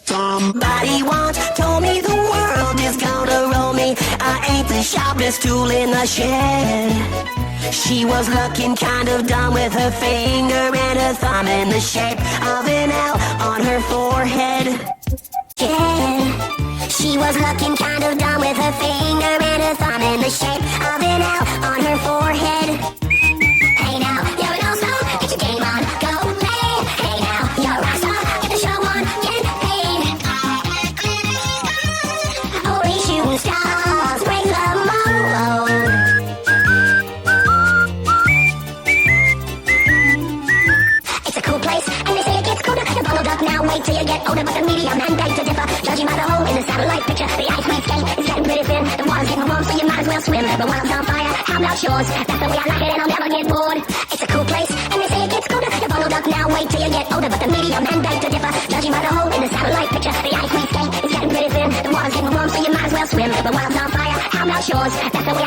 Somebody once told me the world is gonna roll me. I ain't the sharpest tool in the shed. She was looking kind of dumb with her finger and her thumb in the shape of an L on her forehead. Yeah, she was looking kind of dumb with her finger and her thumb in the shape of an L on her forehead. Hey now, you're an all-star, get your game on, go play. Hey now, you're a rock star, get the show on, get paid. Only shooting stars break the mold. It's a cool place, and they say it gets colder. You're bundled up now, wait till you get older. But the media man beg to differ, judging by the hole in the satellite picture. The ice we skate is getting pretty thin. The water's getting warm, so you might as well swim. The world's on fire, how about yours? That's the way I like it, and I'll never get bored. It's a cool place, and they say it gets colder. You're bundled up now, wait till you get older. But the media man beg to differ, judging by the hole in the satellite picture. The ice we skate is getting pretty thin. The water's getting warm, so you might as well swim. The world's on fire, how about yours? That's the way